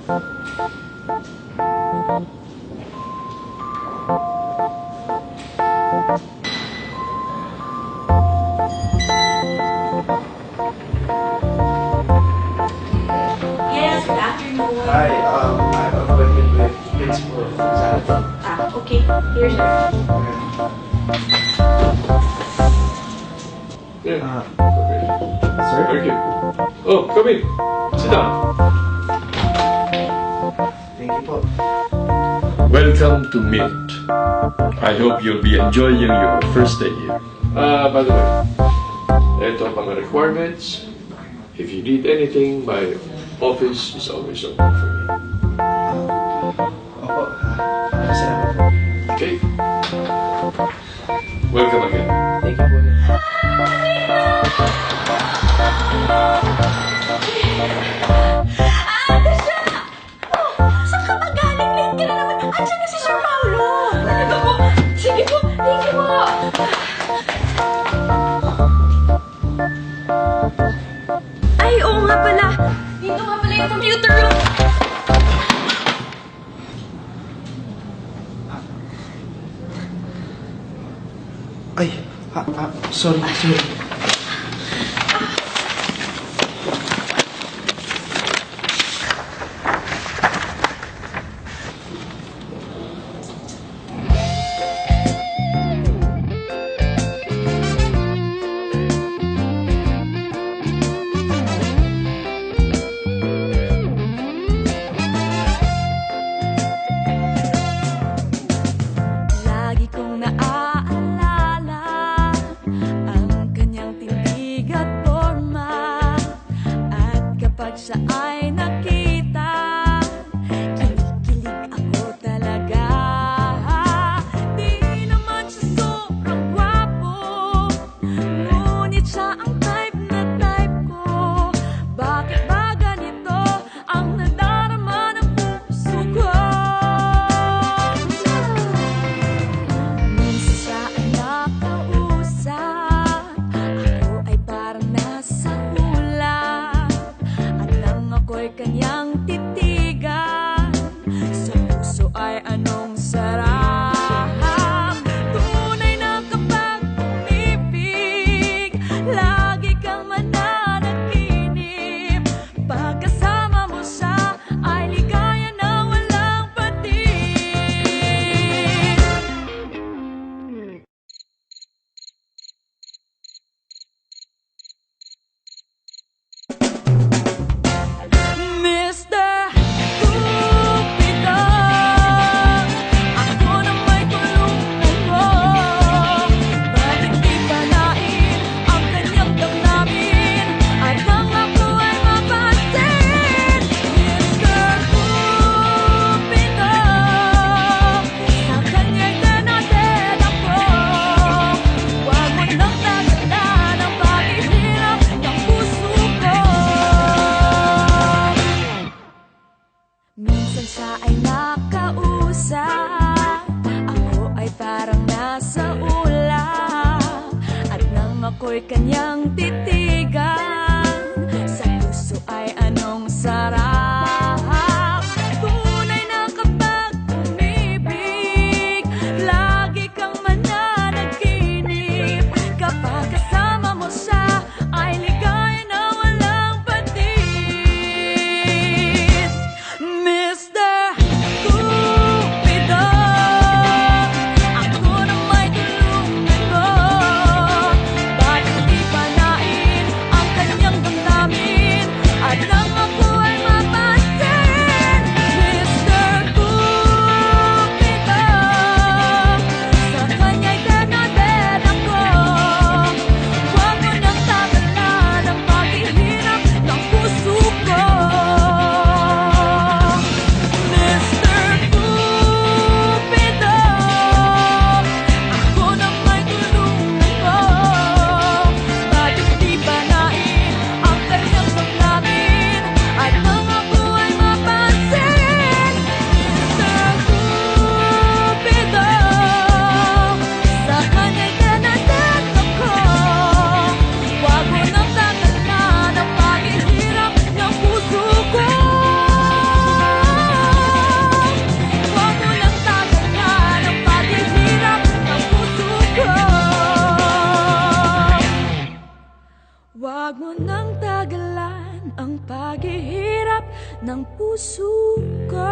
Yes, good afternoon. Hi, I have an appointment with Principal Gonzalez. Okay. Here's your... Yeah. Sir? Okay. Oh, come in. Sit down. Thank you po. Welcome to Mint. I hope you'll be enjoying your first day here. By the way, ito ang mga requirements. If you need anything, my office is always open for you. Opo, salamat po. Okay? Welcome again. Thank you po. Tasha! Oh, saan ka ba galing? Late ka na naman. Andiyan na si Sir Paulo. Talaga po. Sige po. Thank you po. Ay, oo nga pala. Dito nga pala yung computer room. Ay, sorry. Lagi kong naaalala ang kanyang tindig at forma. At kapag siya ay nakita, kinikilig ako talaga. Di naman siya sobrang gwapo, ngunit siya ang type na type ko. Bakit ba ganito ang nadarama ng puso ko? Minsan siya ay nakausap, ako ay parang nasa ulap. At nang ako'y kanyang titigan, sa puso ay anong sarap. Tunay na kapag umibig, lagi kang mananaginip. Pagkasama mo siya, ay ligaya na walang patig. Mr. Cupido, ako na may tulungan mo. Bakit di panain ang kanyang damdamin at nang ako ay mapansin? Mr. Cupido, sa kanya'y denoted ako. Huwag mo nang dagalan ang paghihirap ng puso ko. Minsan siya ay nakausap, ako ay parang nasa ulap. At nang ako'y kanyang titigan, sa puso ay anong sarap. Tunay na kapag umibig, lagi kang mananaginip. Kapag kasama mo siya, ay ligaya na walang patig. Mr. Cupido, ako na may tulungan mo. Bakit di panain ang kanyang damdamin at nang ako ay ng puso ko.